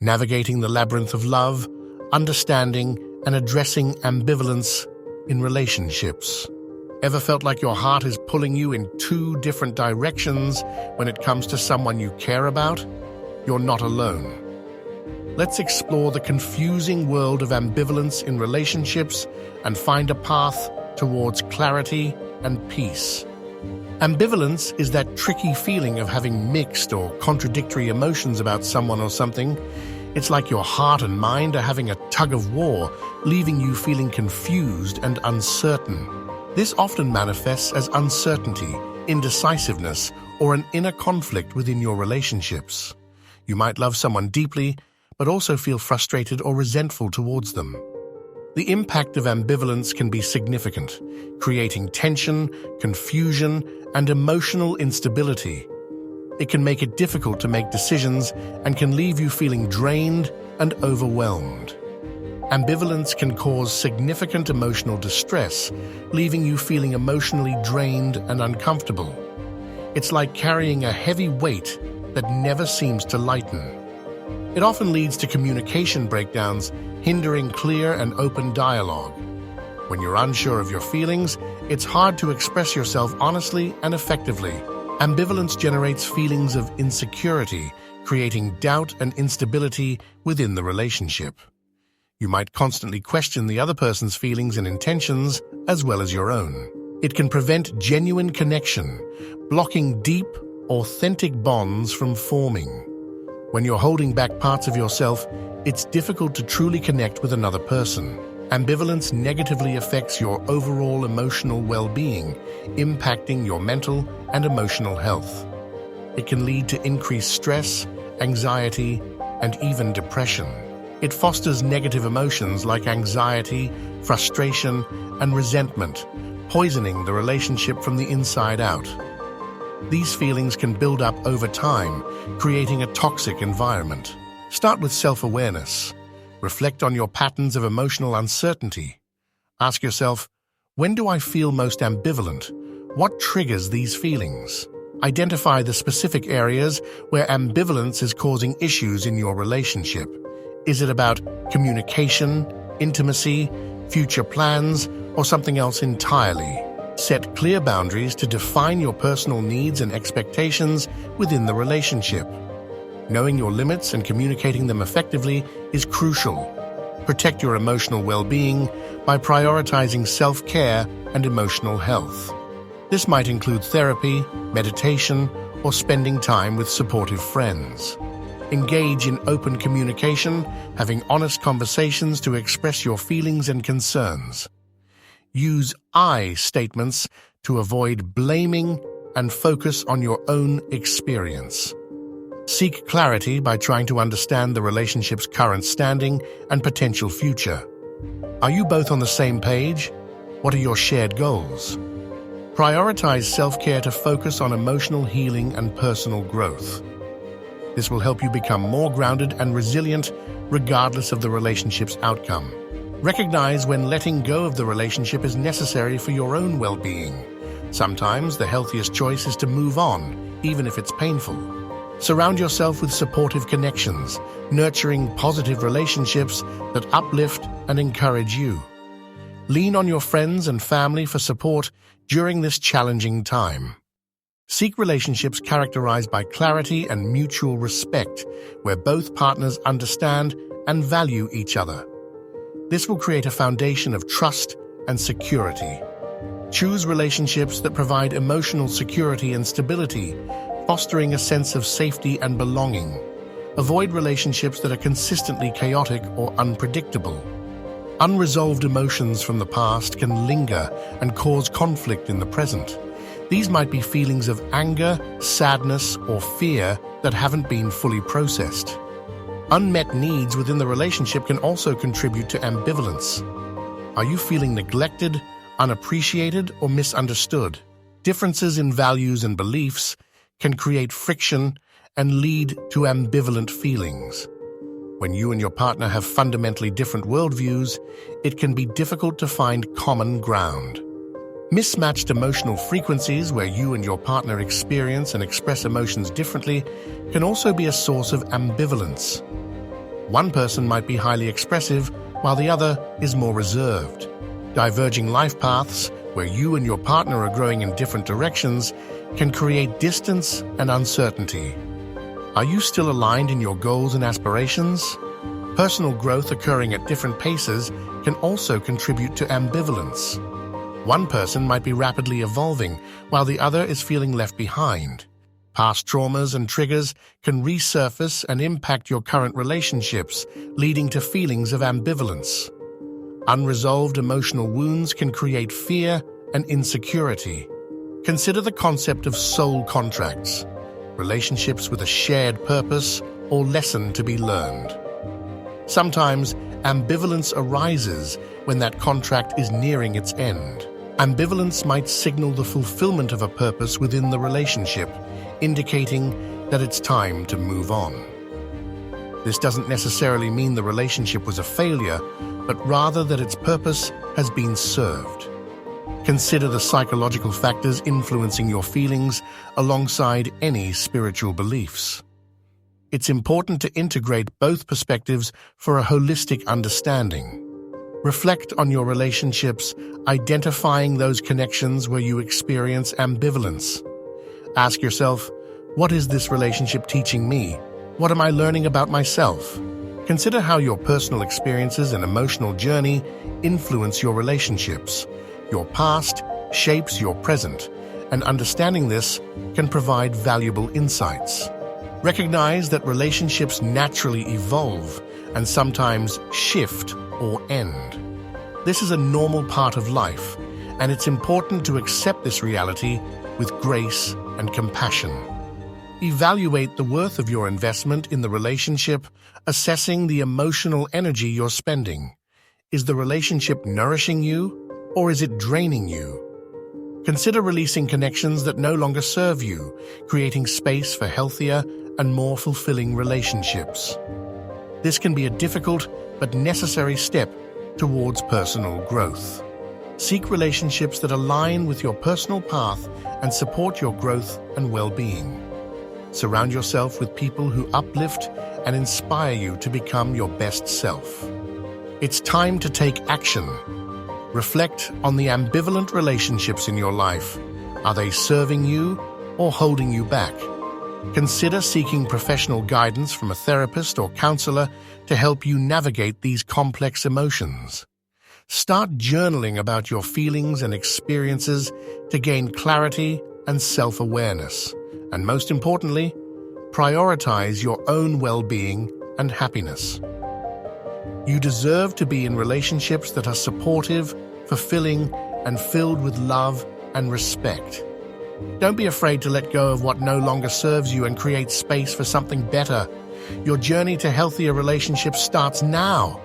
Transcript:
navigating the labyrinth of love, understanding, and addressing ambivalence in relationships. Ever felt like your heart is pulling you in two different directions when it comes to someone you care about? You're not alone. Let's explore the confusing world of ambivalence in relationships and find a path towards clarity and peace. Ambivalence is that tricky feeling of having mixed or contradictory emotions about someone or something. It's like your heart and mind are having a tug of war, leaving you feeling confused and uncertain. This often manifests as uncertainty, indecisiveness, or an inner conflict within your relationships. You might love someone deeply, but also feel frustrated or resentful towards them. The impact of ambivalence can be significant, creating tension, confusion, and emotional instability. It can make it difficult to make decisions and can leave you feeling drained and overwhelmed. Ambivalence can cause significant emotional distress, leaving you feeling emotionally drained and uncomfortable. It's like carrying a heavy weight that never seems to lighten. It often leads to communication breakdowns, hindering clear and open dialogue. When you're unsure of your feelings, it's hard to express yourself honestly and effectively. Ambivalence generates feelings of insecurity, creating doubt and instability within the relationship. You might constantly question the other person's feelings and intentions, as well as your own. It can prevent genuine connection, blocking deep, authentic bonds from forming. When you're holding back parts of yourself, it's difficult to truly connect with another person. Ambivalence negatively affects your overall emotional well-being, impacting your mental and emotional health. It can lead to increased stress, anxiety, and even depression. It fosters negative emotions like anxiety, frustration, and resentment, poisoning the relationship from the inside out. These feelings can build up over time, creating a toxic environment. Start with self-awareness. Reflect on your patterns of emotional uncertainty. Ask yourself, when do I feel most ambivalent? What triggers these feelings? Identify the specific areas where ambivalence is causing issues in your relationship. Is it about communication, intimacy, future plans, or something else entirely? Set clear boundaries to define your personal needs and expectations within the relationship. Knowing your limits and communicating them effectively is crucial. Protect your emotional well-being by prioritizing self-care and emotional health. This might include therapy, meditation, or spending time with supportive friends. Engage in open communication, having honest conversations to express your feelings and concerns. Use I statements to avoid blaming and focus on your own experience. Seek clarity by trying to understand the relationship's current standing and potential future. Are you both on the same page? What are your shared goals? Prioritize self-care to focus on emotional healing and personal growth. This will help you become more grounded and resilient regardless of the relationship's outcome. Recognize when letting go of the relationship is necessary for your own well-being. Sometimes the healthiest choice is to move on, even if it's painful. Surround yourself with supportive connections, nurturing positive relationships that uplift and encourage you. Lean on your friends and family for support during this challenging time. Seek relationships characterized by clarity and mutual respect, where both partners understand and value each other. This will create a foundation of trust and security. Choose relationships that provide emotional security and stability, fostering a sense of safety and belonging. Avoid relationships that are consistently chaotic or unpredictable. Unresolved emotions from the past can linger and cause conflict in the present. These might be feelings of anger, sadness, or fear that haven't been fully processed. Unmet needs within the relationship can also contribute to ambivalence. Are you feeling neglected, unappreciated, or misunderstood? Differences in values and beliefs can create friction and lead to ambivalent feelings. When you and your partner have fundamentally different worldviews, it can be difficult to find common ground. Mismatched emotional frequencies, where you and your partner experience and express emotions differently, can also be a source of ambivalence. One person might be highly expressive, while the other is more reserved. Diverging life paths, where you and your partner are growing in different directions, can create distance and uncertainty. Are you still aligned in your goals and aspirations? Personal growth occurring at different paces can also contribute to ambivalence. One person might be rapidly evolving, while the other is feeling left behind. Past traumas and triggers can resurface and impact your current relationships, leading to feelings of ambivalence. Unresolved emotional wounds can create fear and insecurity. Consider the concept of soul contracts, relationships with a shared purpose or lesson to be learned. Sometimes, ambivalence arises when that contract is nearing its end. Ambivalence might signal the fulfillment of a purpose within the relationship, indicating that it's time to move on. This doesn't necessarily mean the relationship was a failure, but rather that its purpose has been served. Consider the psychological factors influencing your feelings alongside any spiritual beliefs. It's important to integrate both perspectives for a holistic understanding. Reflect on your relationships, identifying those connections where you experience ambivalence. Ask yourself, what is this relationship teaching me? What am I learning about myself? Consider how your personal experiences and emotional journey influence your relationships. Your past shapes your present, and understanding this can provide valuable insights. Recognize that relationships naturally evolve and sometimes shift or end. This is a normal part of life, and it's important to accept this reality with grace and compassion. Evaluate the worth of your investment in the relationship, assessing the emotional energy you're spending. Is the relationship nourishing you, or is it draining you? Consider releasing connections that no longer serve you, creating space for healthier and more fulfilling relationships. This can be a difficult but necessary step towards personal growth. Seek relationships that align with your personal path and support your growth and well-being. Surround yourself with people who uplift and inspire you to become your best self. It's time to take action. Reflect on the ambivalent relationships in your life. Are they serving you or holding you back? Consider seeking professional guidance from a therapist or counselor to help you navigate these complex emotions. Start journaling about your feelings and experiences to gain clarity and self-awareness. And most importantly, prioritize your own well-being and happiness. You deserve to be in relationships that are supportive, fulfilling, and filled with love and respect. Don't be afraid to let go of what no longer serves you and create space for something better. Your journey to healthier relationships starts now.